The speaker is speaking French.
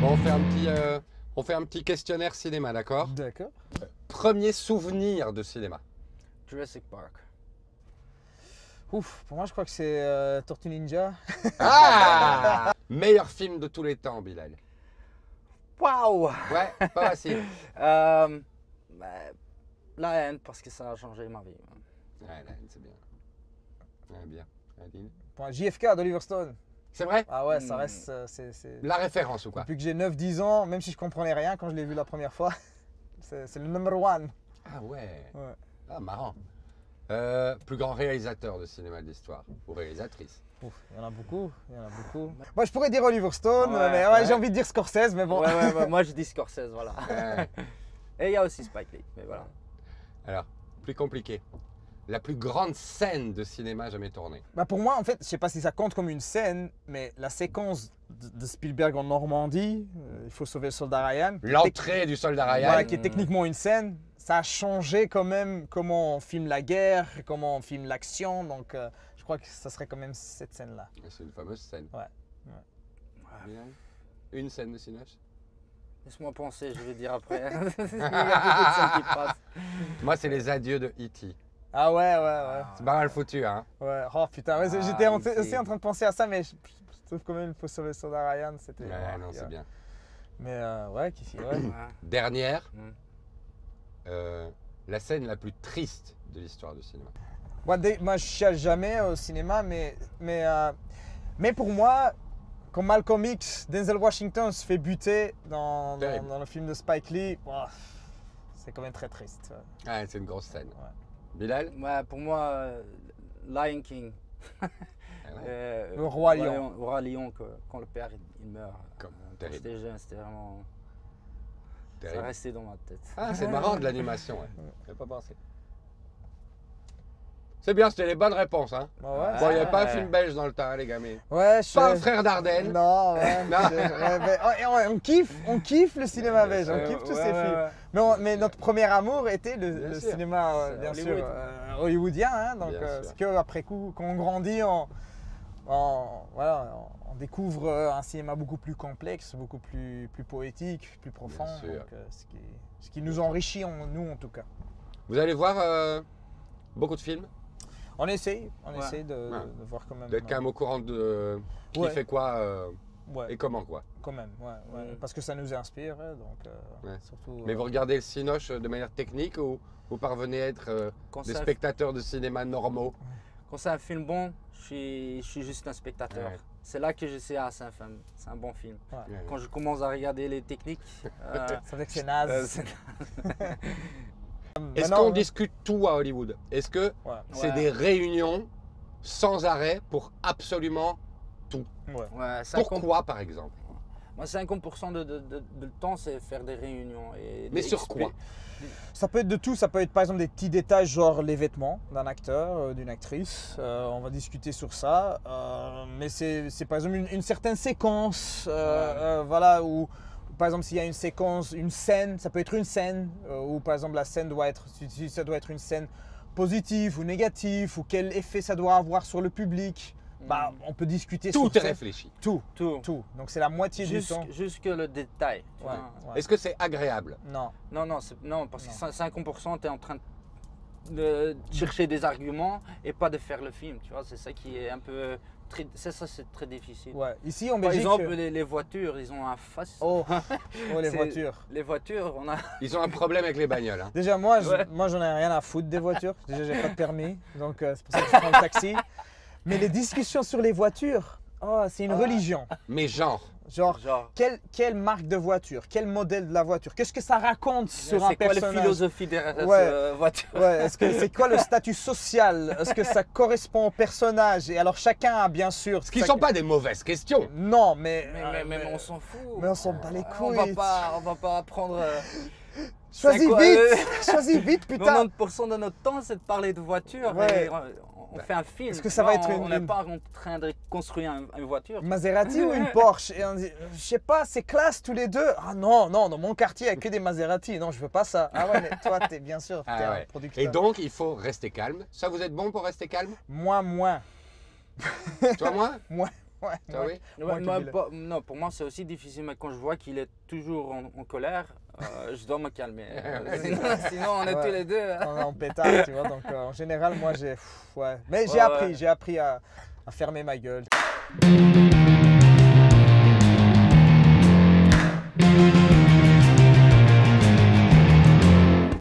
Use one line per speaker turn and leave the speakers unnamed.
Bon, on fait un petit questionnaire cinéma, d'accord?
D'accord.
Premier souvenir de cinéma.
Jurassic Park.
Ouf, pour moi je crois que c'est Tortue Ninja.
Ah! Meilleur film de tous les temps, Bilal.
Waouh!
Ouais, pas facile.
La haine, parce que ça a changé ma vie.
Ouais, là, c'est bien. Ouais, bien. Adil.
Pour moi, JFK d'Oliver Stone.
C'est vrai?
Ah ouais, ça reste.
La référence ou quoi?
Depuis que j'ai 9-10 ans, même si je comprenais rien quand je l'ai vu la première fois, c'est le number one.
Ah ouais.
Ouais.
Ah, marrant. Plus grand réalisateur de cinéma de l'histoire, ou réalisatrice.
Ouf, il y en a beaucoup, il y en a beaucoup. Moi je pourrais dire Oliver Stone,
Ouais,
mais
ouais.
j'ai envie de dire Scorsese, mais bon.
Ouais, moi je dis Scorsese, voilà.
Ouais.
Et il y a aussi Spike Lee, mais voilà.
Alors, plus compliqué. La plus grande scène de cinéma jamais tournée.
Bah pour moi, en fait, je sais pas si ça compte comme une scène, mais la séquence de Spielberg en Normandie, il faut sauver le soldat Ryan.
L'entrée du soldat Ryan.
Voilà, qui est techniquement une scène, ça a changé quand même comment on filme la guerre, comment on filme l'action, donc je crois que ça serait quand même cette scène-là.
C'est une fameuse scène.
Ouais.
Bilal, une scène de Cinoche.
Laisse-moi penser, je vais dire après. Il y a beaucoup de scènes qui passent.
Moi, c'est les adieux de E.T.
Ah ouais.
C'est pas mal foutu, hein.
Ouais, oh putain, ouais,
Ah,
j'étais
ok.
aussi en train de penser à ça, mais je trouve quand même il faut sauver le soldat Ryan, c'était...
Ouais,
oh,
non, c'est bien.
Mais ouais, ouais.
Ouais.
Dernière,
Mm.
la scène la plus triste de l'histoire du cinéma.
Moi, je chiale jamais au cinéma, mais pour moi, quand Malcolm X, Denzel Washington se fait buter dans le film de Spike Lee, oh, c'est quand même très triste.
Ah, c'est une grosse scène.
Ouais.
Bilal?
Ouais, pour moi, Lion King.
Ah ouais.
Le Roi Lion.
Le Roi Lion, quand le père il meurt.
Comme
Quand
terrible.
j'étais jeune, c'était vraiment. Ça
Terrible.
restait dans ma tête.
Ah, c'est marrant de l'animation, ouais. J'avais pas pensé. C'est bien, c'était les bonnes réponses, hein.
Bah ouais,
Bon, il n'y avait pas un
Ouais.
film belge dans le temps, hein, les gamins.
ouais,
Pas un frère d'Ardenne.
Non, ouais.
Non.
On kiffe le cinéma
Bien
belge,
sûr.
on kiffe tous
Ouais,
ces
ouais,
films.
ouais.
Mais notre premier amour était
Bien
le
sûr.
cinéma,
C'est
bien
Hollywood.
sûr, hollywoodien. Hein, donc
Bien sûr.
c'est qu'après coup, quand on grandit, voilà, on découvre un cinéma beaucoup plus complexe, beaucoup plus poétique, plus profond.
Bien sûr.
Donc, ce qui nous enrichit, nous en tout cas.
Vous allez voir beaucoup de films,
On essaye
Ouais.
de voir quand même.
d'être quand même au courant de qui
Ouais.
fait quoi
Ouais,
et comment quoi.
quand même, ouais. Parce que ça nous inspire, hein, donc
Ouais.
surtout.
Mais vous regardez le Cinoche de manière technique ou vous parvenez à être
Quand
des
c'est un-
spectateurs de cinéma normaux?
Quand c'est un film bon, je suis juste un spectateur.
Ouais.
C'est là que je sais, ah, c'est un bon film.
Ouais.
Quand je commence à regarder les techniques,
C'est vrai que c'est naze.
c'est-
Est-ce
Maintenant,
qu'on discute tout à Hollywood? Est-ce que
Ouais.
c'est
Ouais.
des réunions sans arrêt pour absolument tout?
Ouais.
ouais, 50
Pourquoi par exemple?
Moi, 50% de le temps, c'est faire des réunions.
Mais sur quoi?
Ça peut être de tout, ça peut être par exemple des petits détails genre les vêtements d'un acteur, d'une actrice, on va discuter sur ça, mais c'est par exemple une certaine séquence, voilà, ou par exemple s'il y a une séquence, une scène, ça peut être une scène, ou par exemple la scène doit être, si ça doit être une scène positive ou négative, ou quel effet ça doit avoir sur le public, bah, on peut discuter
Tout
sur
est
ça.
réfléchi.
Tout,
Tout.
tout, donc c'est la moitié du temps.
Jusque le détail. tu
Ouais,
vois.
ouais.
Est-ce que c'est agréable?
Non.
Non, parce que
Non.
50%, tu es en train de chercher des arguments et pas de faire le film. Tu vois, c'est ça qui est un peu. C'est très difficile.
Ouais. Ici en
Par
Belgique.
exemple, les voitures, ils ont un face.
Oh, les
C'est-
voitures.
Les voitures, on a.
Ils ont un problème avec les bagnoles. Hein.
Déjà, moi,
Ouais.
moi j'en ai rien à foutre des voitures. Déjà, j'ai pas de permis. Donc, c'est pour ça que je prends le taxi. Mais les discussions sur les voitures, oh, c'est une religion.
Mais genre,
Genre,
Genre.
quelle marque de voiture? Quel modèle de la voiture? Qu'est-ce que ça raconte sur un
C'est quoi la
personnage?
philosophie derrière
Ouais.
cette voiture?
Ouais, c'est quoi le statut social? Est-ce que ça correspond au personnage? Et alors, chacun a bien sûr.
ce qui ne sont pas des mauvaises questions.
Non, mais.
Mais on s'en fout.
Mais on s'en bat les
On
couilles.
va pas prendre.
Choisis
c'est quoi,
vite! Choisis vite, putain!
90% de notre temps, c'est de parler de voiture.
Ouais.
Et on fait un film.
Est-ce que
tu
ça va
vois,
être
on n'est
une-
pas en train de construire une voiture.
Maserati ou une Porsche? Et on dit, je sais pas, c'est classe tous les deux. Ah non, non, dans mon quartier, il n'y a que des Maserati. Non, je veux pas ça. Ah ouais, mais toi, t'es bien sûr, t'es
Ah
un
ouais.
producteur.
Et donc, il faut rester calme. Ça, vous êtes bon pour rester calme?
Moi, moins.
Toi, moi?
Moi. Ouais,
Ah oui?
Moi,
Ouais,
qui
non, pour moi c'est aussi difficile, mais quand je vois qu'il est toujours en colère, je dois me calmer. Sinon, on est
Ouais.
tous les deux.
on est en pétard, tu vois. Donc en général, moi, ouais. Mais
Ouais,
j'ai appris à fermer ma gueule.